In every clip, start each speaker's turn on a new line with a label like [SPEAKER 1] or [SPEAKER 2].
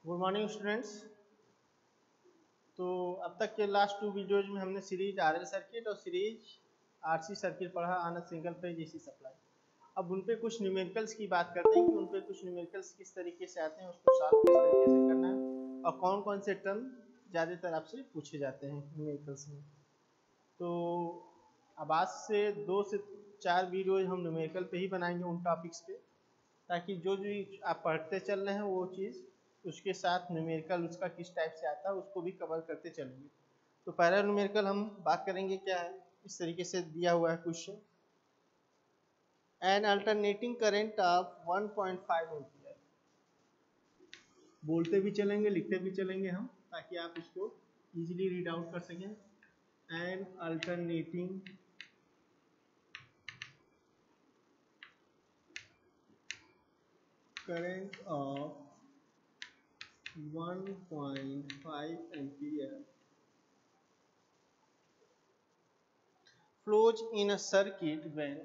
[SPEAKER 1] Good morning students. तो अब तक के लास्ट 2 वीडियोज में हमने सीरीज आरएल सर्किट और सीरीज आरसी सर्किट पढ़ा on single phase AC supply. अब उन पे कुछ न्यूमेरिकल्स की बात करते हैं कि उन पे कुछ न्यूमेरिकल्स किस तरीके से आते हैं, उसको सॉल्व किस तरीके से करना है और कौन कौन से टर्म ज़्यादातर आपसे पूछे जाते हैं न्यूमेरिकल्स में। तो अब आज से 2 से 4 वीडियोज हम न्यूमेरिकल पे ही बनाएंगे उन टॉपिक्स पे, ताकि जो आप पढ़ते चल रहे हैं वो चीज़ उसके साथ न्यूमेरिकल उसका किस टाइप से आता है उसको भी कवर करते चलेंगे। तो पहला न्यूमेरिकल हम बात करेंगे क्या है, इस तरीके से दिया हुआ है question. N alternating current of 1.5 ampere. बोलते भी चलेंगे लिखते भी चलेंगे हम, ताकि आप इसको इजीली रीड आउट कर सकें। N alternating current of 1.5 ampere flows in a circuit when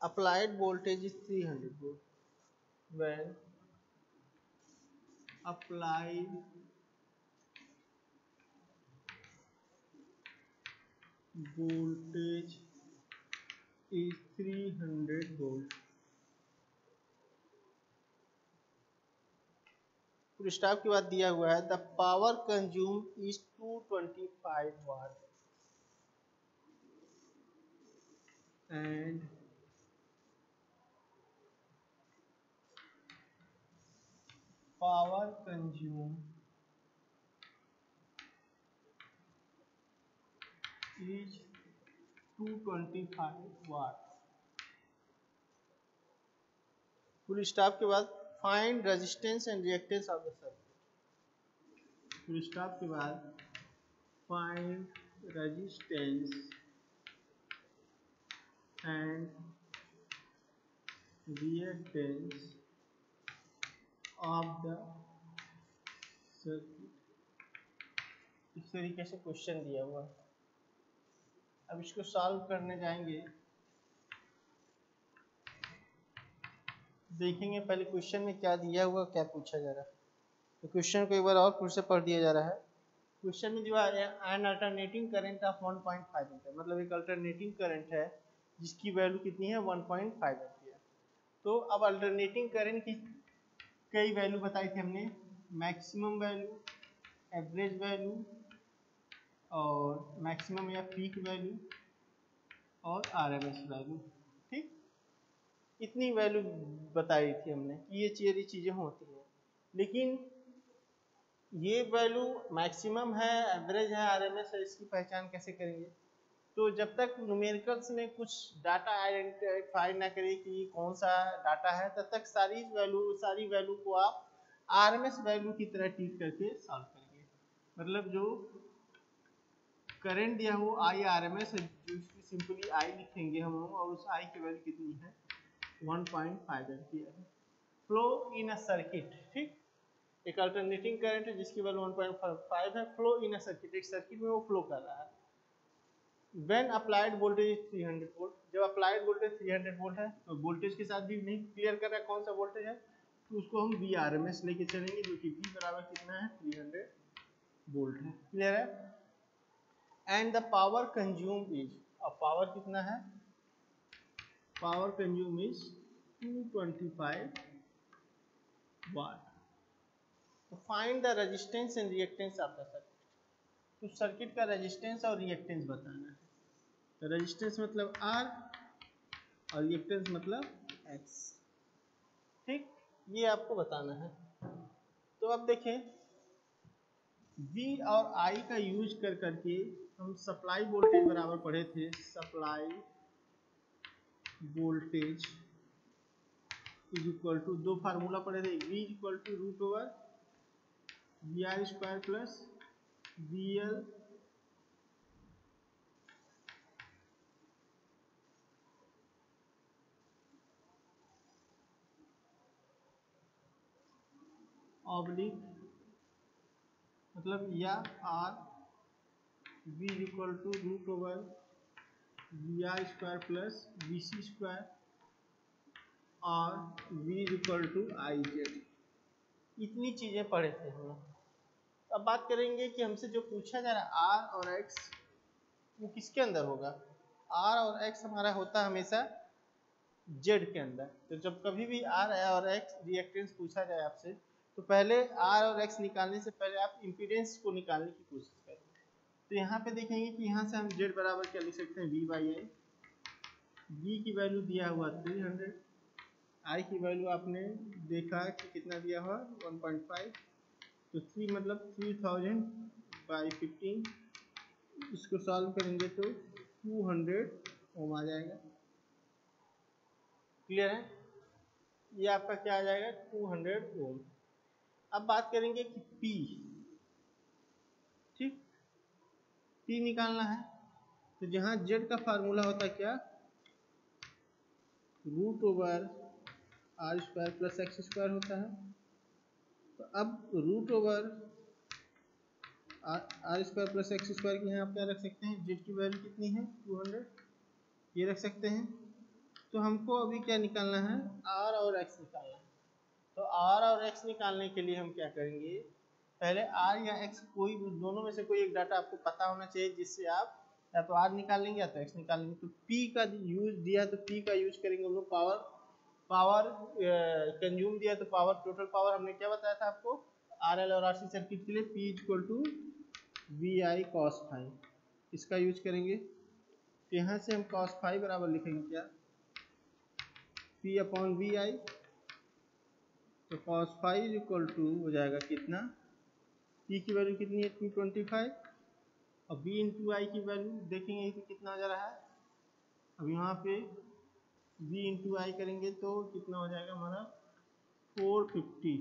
[SPEAKER 1] applied voltage is 300 volt. When applied voltage is 300 volt. फिर स्टॉप के बाद दिया हुआ है the power consume is 225 watt and power consume is 225 watt। Full stop के बाद find resistance and reactance of the circuit. Full stop के बाद find resistance and reactance of the circuit. इस तरीके से क्वेश्चन दिया हुआ है। अब इसको सॉल्व करने जाएंगे, देखेंगे पहले क्वेश्चन में क्या दिया हुआ क्या पूछा जा रहा है। तो क्वेश्चन को एक बार और फिर से पढ़ दिया जा रहा है। क्वेश्चन में जो है N alternating current of 1.5 ampere, मतलब एक अल्टरनेटिंग करंट है जिसकी वैल्यू कितनी है 1.5 एम्पीयर। तो अब अल्टरनेटिंग करंट की कई वैल्यू बताई थी हमने, मैक्सिमम वैल्यू, एवरेज वैल्यू और मैक्सिमम या पीक वैल्यू और आरएमएस वैल्यू। ठीक, इतनी वैल्यू बताई थी हमने कि ये चीज़ें होती हैं। लेकिन ये वैल्यू मैक्सिमम है, एवरेज है, आरएमएस है, इसकी पहचान कैसे करेंगे? तो जब तक न्यूमेरिकल्स में कुछ डाटा आइडेंटिफाई ना करें कि कौन सा डाटा है, तब तक सारी वैल्यू को आप आरएमएस वैल्यू की तरह ट्रीट करके सॉल्व करेंगे। मतलब जो करंट दिया हो आई आरएमएस है, जो सिंपली आई लिखेंगे हम लोग, और उस आई की वैल्यू कितनी है 1.5 एम्पीयर है। फ्लो इन अ सर्किट, ठीक, एक अल्टरनेटिंग करंट है जिसकी वैल्यू 1.5 है। फ्लो इन अ सर्किट, एक सर्किट में वो फ्लो कर रहा है। व्हेन अप्लाइड वोल्टेज 300 वोल्ट, जब अप्लाइड वोल्टेज 300 वोल्ट है तो वोल्टेज के साथ भी नहीं क्लियर कर रहा है कौन सा वोल्टेज है, तो उसको हम वी आरएमएस लेके चलेंगे, जो कि वी बराबर कितना है 300 वोल्ट है। क्लियर है? And the power consume is, अब पावर कितना है, पावर कंज्यूम इज 225 वाट। तो find the resistance and reactance of the circuit. तो सर्किट का रेजिस्टेंस और रिएक्टेंस बताना है। तो रेजिस्टेंस मतलब R और रिएक्टेंस मतलब X। ठीक, ये आपको बताना है। तो अब देखें, V और I का यूज कर करके हम सप्लाई वोल्टेज बराबर पढ़े थे। Supply voltage is equal to, दो फार्मूला पढ़े थे, V is equal to root over VR square plus VL oblique मतलब या or v equal to root over V R square plus V C square और v equal to I Z. इतनी चीज़ें पढ़े थे हम लोग। अब बात करेंगे कि हमसे जो पूछा जा रहा है r और x वो किसके अंदर होगा। r और x हमारा होता है हमेशा z के अंदर। तो जब कभी भी r और x रिएक्टेंस पूछा जाए आपसे तो पहले r और x निकालने से पहले आप इम्पीडेंस को निकालने की कोशिश करें। तो यहाँ पे देखेंगे कि यहाँ से हम z बराबर क्या लिख सकते हैं, v बाई आई। v की वैल्यू दिया हुआ 300, i की वैल्यू आपने देखा कि कितना दिया हुआ 1.5, तो 3 मतलब 3000 बाई 15, इसको सॉल्व करेंगे तो 200 ओम आ जाएगा। क्लियर है, ये आपका क्या आ जाएगा 200 ओम। अब बात करेंगे कि P, ठीक, P निकालना है। तो जहां Z का फार्मूला होता है क्या, root over R square plus X square होता है। तो अब root over R square plus X square की यहाँ आप क्या रख सकते हैं, जेड की वैल्यू कितनी है 200, ये रख सकते हैं। तो हमको अभी क्या निकालना है, आर और एक्स निकालना है। तो आर और एक्स निकालने के लिए हम क्या करेंगे, पहले आर या एक्स कोई दोनों में से कोई एक डाटा आपको पता होना चाहिए जिससे आप या तो आर निकाल लेंगे या तो एक्स निकाल लेंगे। तो पी का यूज दिया तो पी का यूज करेंगे हम लोग। पावर कंज्यूम दिया तो पावर, टोटल पावर हमने क्या बताया था आपको आर एल और आर सी सर्किट के लिए, P equal to V I cos phi, इसका यूज करेंगे। तो यहाँ से हम कॉस फाइव बराबर लिखेंगे क्या, पी अपॉन वी आई। तो कॉस फाइव इक्वल टू हो जाएगा कितना, पी की वैल्यू कितनी है 225, और बी इंटू आई की वैल्यू देखेंगे कि कितना हो जा रहा है। अब यहाँ पे v इंटू आई करेंगे तो कितना हो जाएगा हमारा 450,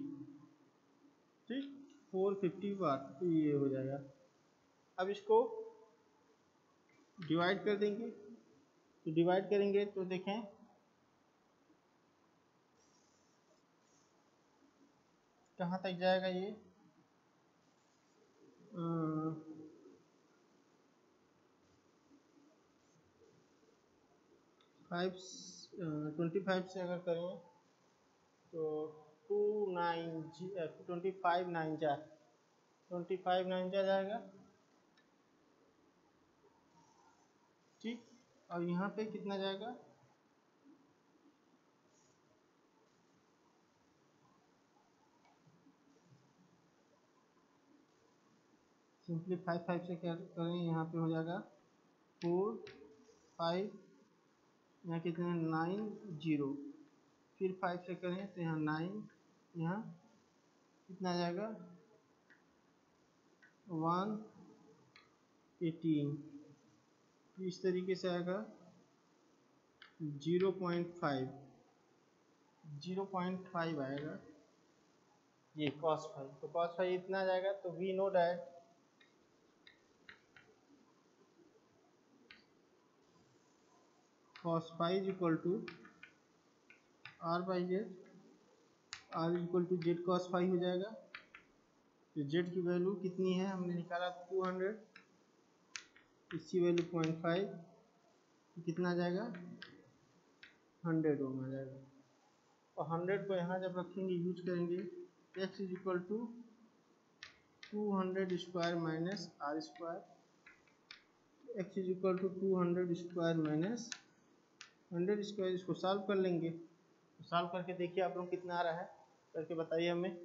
[SPEAKER 1] ठीक 450 वाट, तो ये हो जाएगा। अब इसको डिवाइड कर देंगे, तो डिवाइड करेंगे तो देखें कहाँ तक जाएगा ये, 25 से अगर करें तो 25 9 जा 25 9 जा जाएगा, ठीक। और यहाँ पे कितना जाएगा, सिंपली 5 से क्या करें, यहाँ पे हो जाएगा 4 5, यहाँ कितने 9 0, फिर 5 से करें तो यहाँ 9, यहाँ कितना आ जाएगा 118, इस तरीके से आएगा 0.5 आएगा ये cos फाइव। तो cos फाइव इतना आ जाएगा। तो we know that cos phi equal to R by Z, R equal to Z cos phi हो जाएगा। तो जेड की वैल्यू कितनी है हमने निकाला 200, इसकी वैल्यू 0.5, तो कितना आ जाएगा 100 ओम आ जाएगा। और 100 को यहाँ जब रखेंगे यूज करेंगे, x is equal to 200 square minus R square, x is equal to 200 square minus 100 square. इसको सॉल्व कर लेंगे, तो सॉल्व करके देखिए आप लोग कितना आ रहा है, करके बताइए हमें।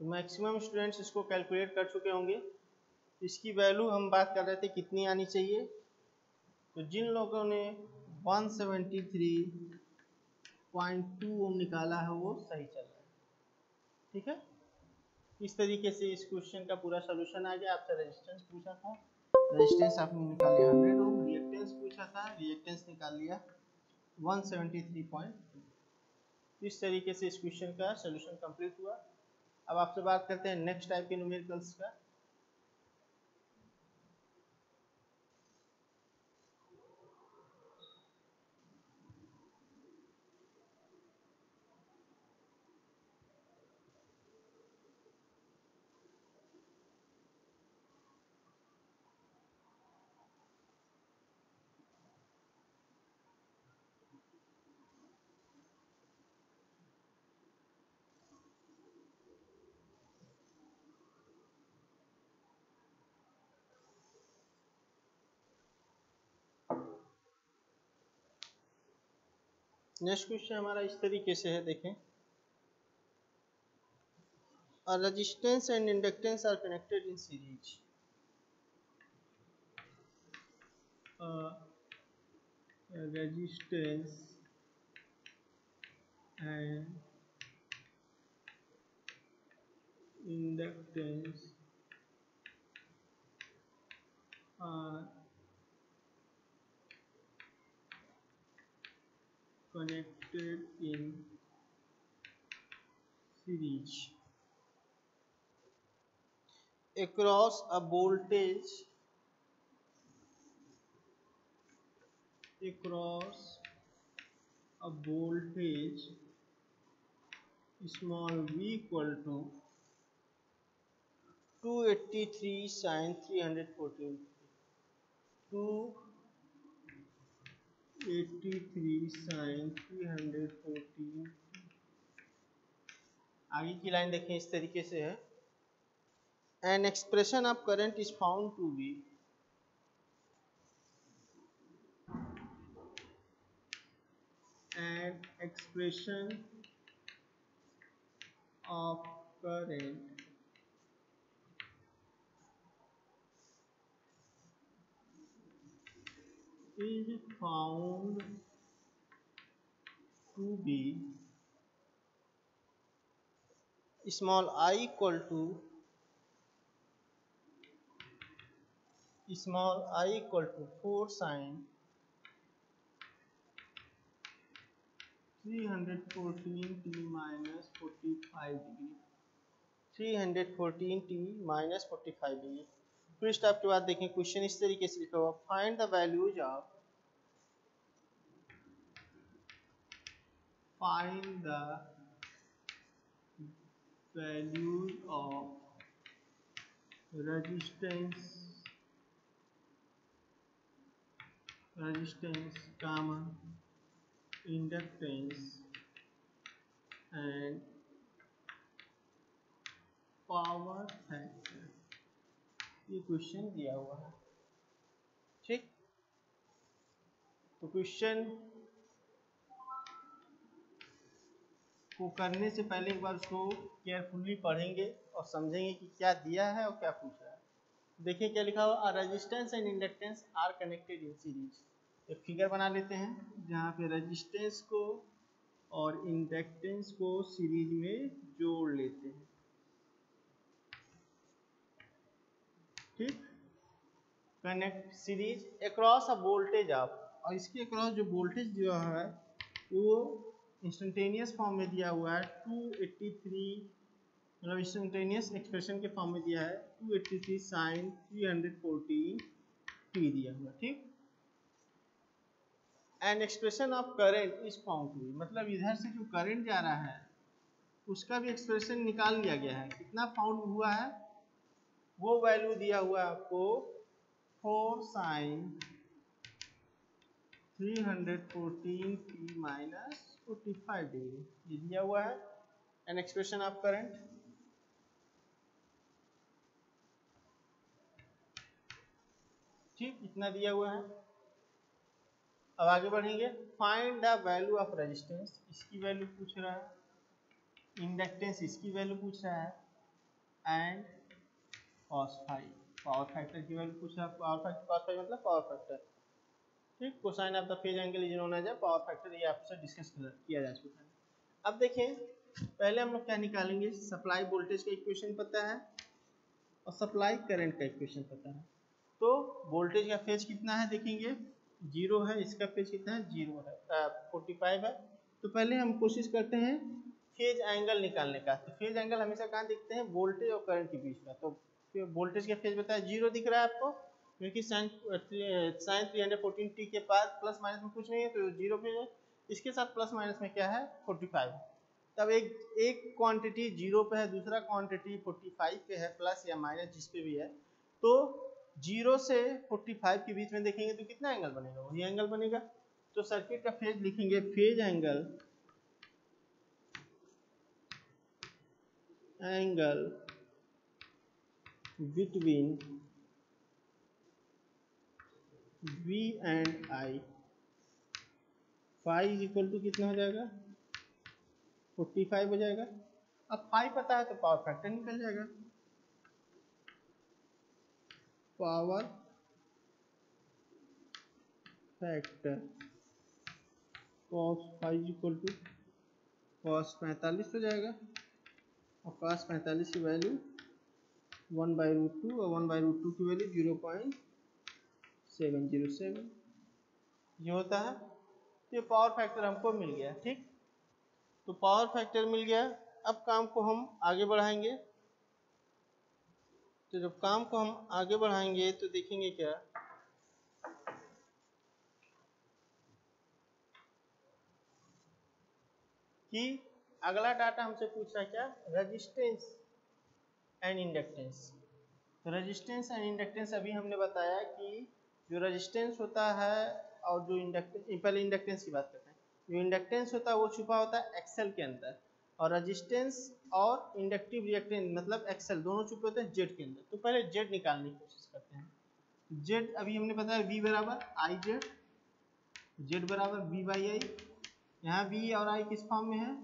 [SPEAKER 1] तो मैक्सिमम स्टूडेंट्स इसको कैलकुलेट कर चुके होंगे। इसकी वैल्यू हम बात कर रहे थे कितनी आनी चाहिए, तो जिन लोगों ने 173.2 ओम निकाला है वो सही चल रहा है। ठीक है, इस तरीके से इस क्वेश्चन का पूरा सोल्यूशन आ गया। आपसे रेजिस्टेंस पूछा था, रेजिस्टेंस आपने निकाल लिया 100 ओम। रिएक्टेंस पूछा था, रिएक्टेंस निकाल लिया 173.2। इस तरीके से इस क्वेश्चन का सोल्यूशन कंप्लीट हुआ। अब आपसे बात करते हैं नेक्स्ट टाइप के न्यूमेरिकल्स का। नेक्स्ट क्वेश्चन हमारा इस तरीके से है, देखें। A resistance and inductance are connected in series. A resistance and inductance are connected in series across a voltage small v equal to 283 sin 314, 283 sin 314। आगे की लाइन देखें, इस तरीके से है। An expression of current is found to be an expression of current is found to be small I equal to 4 sin 314t minus 45 degree, 314t minus 45 degree. फिर step के बाद देखें, क्वेश्चन इस तरीके से लिखा हुआ, find the values of resistance, inductance and power factor. ये क्वेश्चन दिया हुआ है। ठीक, तो क्वेश्चन को करने से पहले एक बार उसको केयरफुली पढ़ेंगे और समझेंगे कि क्या दिया है और क्या पूछा है। देखिए क्या लिखा हुआ, resistance and inductance are connected in series. एक फिगर बना लेते हैं जहाँ पे रेजिस्टेंस को और इंडक्टेंस को सीरीज में जोड़ लेते हैं। ठीक, connect series across a voltage of, और इसके अक्रॉस जो वोल्टेज दिया है वो इंस्टेंटेनियस फॉर्म में दिया हुआ है 283, मतलब इंस्टेंटेनियस एक्सप्रेशन के फॉर्म में दिया है 283 sin 314 t दिया हुआ। ठीक, and expression of current is found to be, मतलब इधर से जो करंट जा रहा है उसका भी एक्सप्रेशन निकाल लिया गया है। कितना फाउंड हुआ है, वो वैल्यू दिया हुआ है आपको 4 sin 314t minus 45 डिग्री, ये दिया हुआ है। एन एक्सप्रेशन ऑफ करंट, ठीक, इतना दिया हुआ है। अब आगे बढ़ेंगे, find the value of resistance, इसकी वैल्यू पूछ रहा है। इंडक्टेंस, इसकी वैल्यू पूछ रहा है। And cos phi. Power factor की वैल्यू पूछा, पावर फैक्टर cos फाइव मतलब पावर फैक्टर, ठीक। Cosine of the phase angle is known as a power factor, ये आपसे डिस्कस किया जा चुका है। अब देखें, पहले हम लोग क्या निकालेंगे, सप्लाई वोल्टेज का इक्वेशन पता है और सप्लाई करंट का इक्वेशन पता है। तो वोल्टेज का फेज कितना है देखेंगे, 0 है, इसका फेज कितना है, 0 है, 45 है। तो पहले हम कोशिश करते हैं फेज एंगल निकालने का। तो फेज एंगल हमेशा कहाँ दिखते हैं, वोल्टेज और करंट के बीच में। तो वोल्टेज का फेज बताया 0 दिख रहा है आपको, क्योंकि साइन 314t के बाद प्लस माइनस में कुछ नहीं है, तो 0 पे है। इसके साथ प्लस माइनस में क्या है, 45। तब एक क्वांटिटी 0 पे है, दूसरा क्वांटिटी 45 पे है, प्लस या माइनस जिस पे भी है। तो 0 से 45 के बीच में देखेंगे तो कितना एंगल बनेगा, वही एंगल बनेगा। तो सर्किट का फेज लिखेंगे, phase angle between V and I, phi is equal to कितना हो जाएगा, 45 हो जाएगा। अब फाई पता है तो पावर फैक्टर निकल जाएगा, power factor cos phi equal to cos 45 हो जाएगा, और cos 45 की वैल्यू 1/√2 और 1/√2 की वैल्यू 0.707 ये होता है। तो ये पावर फैक्टर हमको मिल गया, ठीक। तो पावर फैक्टर मिल गया। अब काम को हम आगे बढ़ाएंगे। तो जब काम को हम आगे बढ़ाएंगे तो देखेंगे क्या, कि अगला डाटा हमसे पूछ रहा है क्या, रेजिस्टेंस एंड इंडक्टेंस। तो रेजिस्टेंस एंड इंडक्टेंस अभी हमने बताया कि जो रेजिस्टेंस होता है और जो इंडक्टेंस, पहले इंडक्टेंस की बात करते हैं। जो इंडक्टेंस होता है वो छुपा होता है एक्सेल के अंदर, और रेजिस्टेंस और इंडक्टिव रिएक्टेंस मतलब एक्सेल दोनों छुपे होते हैं जेड के अंदर। तो पहले जेड निकालने की कोशिश करते हैं। जेड अभी हमने बताया V बराबर आई जेड, जेड बराबर V बाई आई। यहाँ V और I किस फॉर्म में है,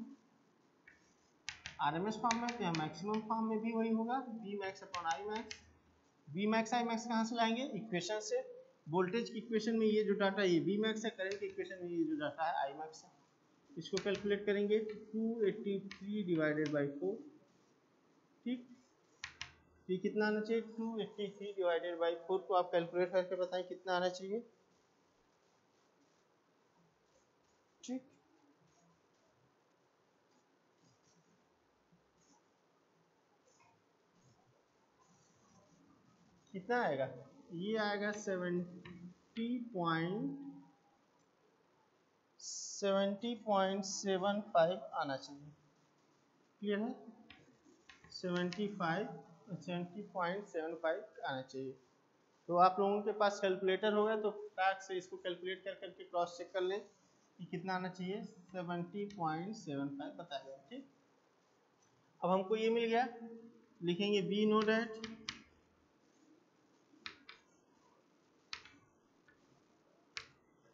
[SPEAKER 1] आरएमएस फॉर्म में। तो यहाँ मैक्सिमम फॉर्म में भी वही होगा, V max upon I max. V max I max कहाँ से लाएंगे, इक्वेशन से। वोल्टेज की इक्वेशन में ये जो डाटा ये V मैक्स है, करंट की इक्वेशन में ये जो डाटा है I मैक्स है। इसको कैलकुलेट करेंगे 283 डिवाइडेड बाई 4, ठीक। ये कितना आना चाहिए, 283 डिवाइडेड बाई 4 को आप कैलकुलेट करके बताएं कितना आना चाहिए, ठीक। कितना आएगा, ये आएगा 70.75 आना चाहिए, क्लियर है। 70.75 आना चाहिए। तो आप लोगों के पास कैलकुलेटर होगा तो फटाक से इसको कैलकुलेट कर करके क्रॉस चेक कर लें कि कितना आना चाहिए, 70.75 बताया, ठीक। अब हमको ये मिल गया, लिखेंगे we know that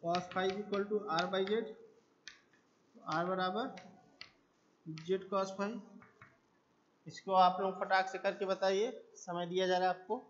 [SPEAKER 1] cos phi equal to R by Z, R बराबर जेड cos फाइव। इसको आप लोग फटाक से करके बताइए, समय दिया जा रहा है आपको।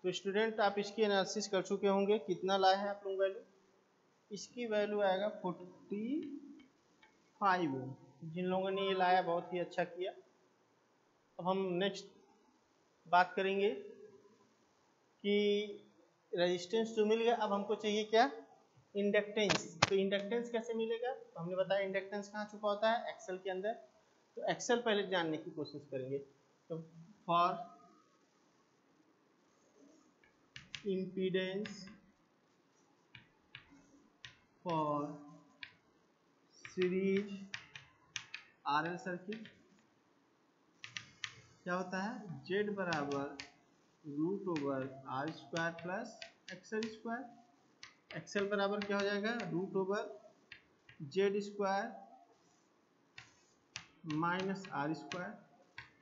[SPEAKER 1] तो स्टूडेंट आप इसकी एनालिसिस कर चुके होंगे, कितना लाए हैं आप लोग वैल्यू, इसकी वैल्यू आएगा 45 ओम। जिन लोगों ने ये लाया बहुत ही अच्छा किया। अब हम नेक्स्ट बात करेंगे कि रेजिस्टेंस तो मिल गया, अब हमको चाहिए क्या, इंडक्टेंस। तो इंडक्टेंस कैसे मिलेगा, तो हमने बताया इंडक्टेंस कहाँ छुपा होता है, एक्सेल के अंदर। तो एक्सेल पहले जानने की कोशिश करेंगे। तो for impedance for series RL circuit क्या होता है, Z बराबर root over R square plus XL square. XL बराबर क्या हो जाएगा, root over Z square minus R square.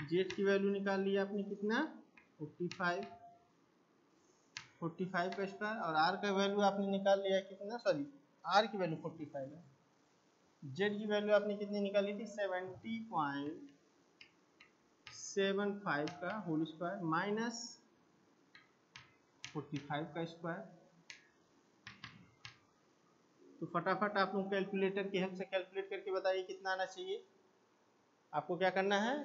[SPEAKER 1] Z की वैल्यू निकाल लिया आपने कितना, 45 का स्क्वायर, और आर का वैल्यू आपने निकाल लिया कितना, सॉरी आर की वैल्यू 45 है, जेड की वैल्यू आपने कितनी निकाली थी, 70.75 का होल स्क्वायर माइनस 45 का स्क्वायर। तो फटाफट आप लोग कैलकुलेटर की हेल्प से कैलकुलेट करके बताइए कितना आना चाहिए। आपको क्या करना है,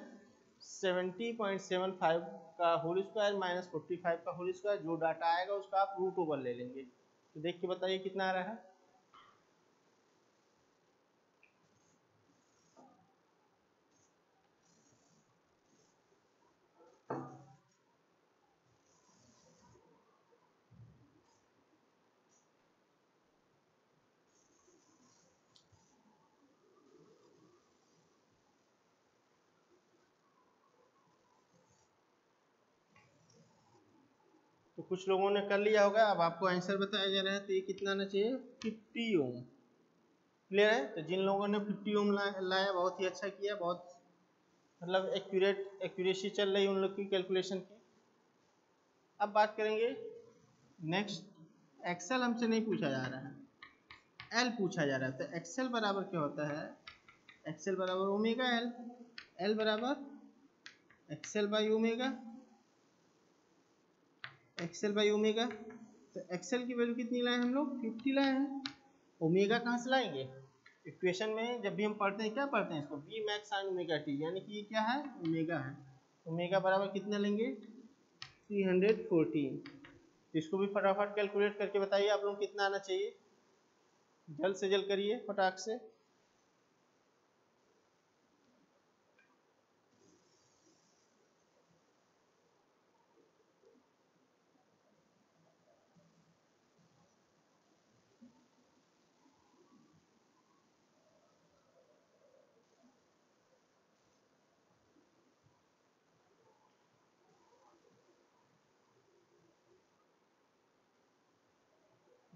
[SPEAKER 1] 70.75 का होल स्क्वायर माइनस 45 का होल स्क्वायर, जो डाटा आएगा उसका आप रूट ओवर ले लेंगे। तो देख के बताइए कितना आ रहा है। तो कुछ लोगों ने कर लिया होगा, अब आपको आंसर बताया जा रहा है। तो ये कितना आना चाहिए, 50 ओम। क्लियर है। तो जिन लोगों ने 50 ओम लाया बहुत ही अच्छा किया, बहुत मतलब एक्यूरेसी चल रही उन लोग की कैलकुलेशन की। अब बात करेंगे नेक्स्ट, एक्सेल हमसे नहीं पूछा जा रहा है, एल पूछा जा रहा है। तो एक्सेल बराबर क्या होता है, एक्सेल बराबर ओमेगा एल, एल बराबर XL by omega, XL by omega. तो एक्सेल की वैल्यू कितनी लाए हम लोग, 50 लाए हैं। ओमेगा कहाँ से लाएंगे, इक्वेशन में जब भी हम पढ़ते हैं क्या पढ़ते हैं इसको, B max sine omega t, यानी कि ये क्या है, ओमेगा है। ओमेगा बराबर कितना लेंगे, 314। इसको भी फटाफट कैलकुलेट करके बताइए आप लोग कितना आना चाहिए, जल्द से जल्द करिए फटाक से।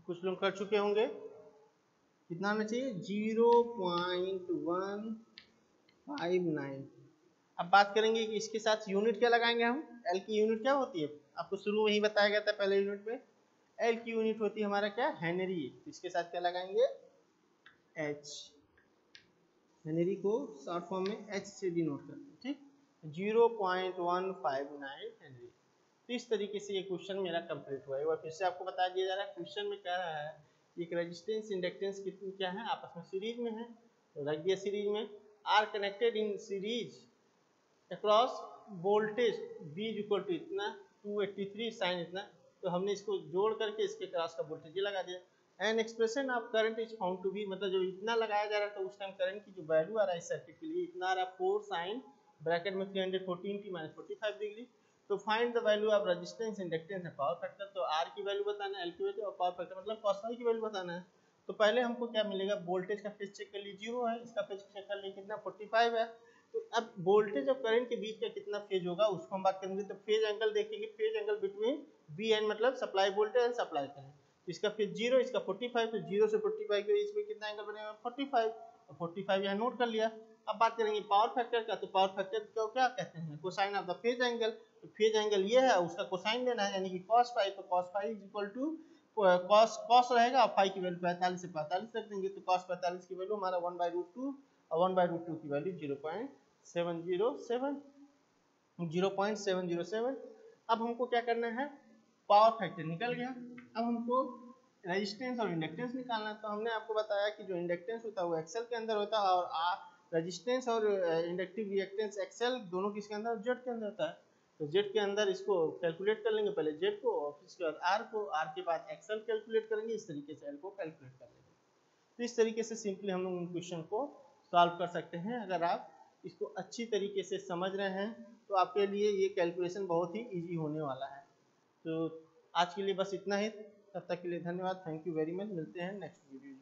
[SPEAKER 1] कुछ लोग कर चुके होंगे, कितना आना चाहिए, 0.159। अब बात करेंगे कि इसके साथ यूनिट क्या लगाएंगे हम, एल की यूनिट क्या होती है, आपको शुरू में ही बताया गया था पहले यूनिट में। एल की यूनिट होती है हमारा क्या, हेनरी। इसके साथ क्या लगाएंगे, एच। हेनरी को शॉर्ट फॉर्म में एच से डिनोट करते हैं, ठीक। 0.159 हेनरी। तो इस तरीके से ये क्वेश्चन मेरा कंप्लीट हुआ है। और फिर से आपको बता दिया जा रहा है, क्वेश्चन में कह रहा है एक रेजिस्टेंस इंडक्टेंस कितनी क्या है, आपस में सीरीज में है। तो रख दिया सीरीज में, are connected in series across voltage V equal to इतना 283 साइन इतना। तो हमने इसको जोड़ करके इसके क्रॉस का वोल्टेज ये लगा दिया। And expression of current is found to be, मतलब जो इतना लगाया जा रहा था उस टाइम करंट की जो वैल्यू आ रहा है इस सर्किट के लिए इतना आ रहा है 4 साइन ब्रैकेट में 314 t माइनस 45 डिग्री। तो find the value of resistance inductance and power factor. तो आर की वैल्यू बताना है, एल की वैल्यू और पावर फैक्टर मतलब cos फाई की वैल्यू बताना है। तो पहले हमको क्या मिलेगा, वोल्टेज का फेज चेक कर लीजिए 0 है, इसका फेज चेक कर लीजिए कितना 45 है। तो अब वोल्टेज और करंट के बीच का कितना फेज होगा उसको हम बात करेंगे। तो फेज एंगल देखेंगे, phase angle between B and मतलब supply voltage and supply current. तो इसका फेज 0, इसका 45, तो 0 से 45 के बीच में कितना एंगल बनेगा 45, और 45 यहाँ नोट कर लिया। अब बात करेंगे पावर फैक्टर का। तो पावर फैक्टर को क्या कहते हैं, cosine of the phase angle. तो फेज एंगल ये है, उसका कोसाइन लेना है, यानी कि cos फाई। तो cos phi is equal to cos रहेगा और फाई की वैल्यू 45 से 45 रख देंगे। तो cos 45 की वैल्यू हमारा 1/√2 और 1/√2 की वैल्यू 0.707। अब हमको क्या करना है, पावर फैक्टर निकल गया। अब हमको रेजिस्टेंस और इंडक्टेंस निकालना है। तो हमने आपको बताया कि जो इंडक्टेंस होता है वो एक्सेल के अंदर होता है और रेजिस्टेंस और इंडक्टिव रिएक्टेंस एक्सेल दोनों किसके अंदर, जेड के अंदर होता है। तो जेड के अंदर इसको कैलकुलेट कर लेंगे, पहले जेड को और उसके बाद आर को, आर के बाद एक्सेल कैलकुलेट करेंगे, इस तरीके से एल को कैलकुलेट कर लेंगे। तो इस तरीके से सिंपली हम लोग क्वेश्चन को सॉल्व कर सकते हैं। अगर आप इसको अच्छी तरीके से समझ रहे हैं तो आपके लिए ये कैलकुलेशन बहुत ही ईजी होने वाला है। तो आज के लिए बस इतना ही, तब तक के लिए धन्यवाद, थैंक यू वेरी मच, मिलते हैं नेक्स्ट वीडियो।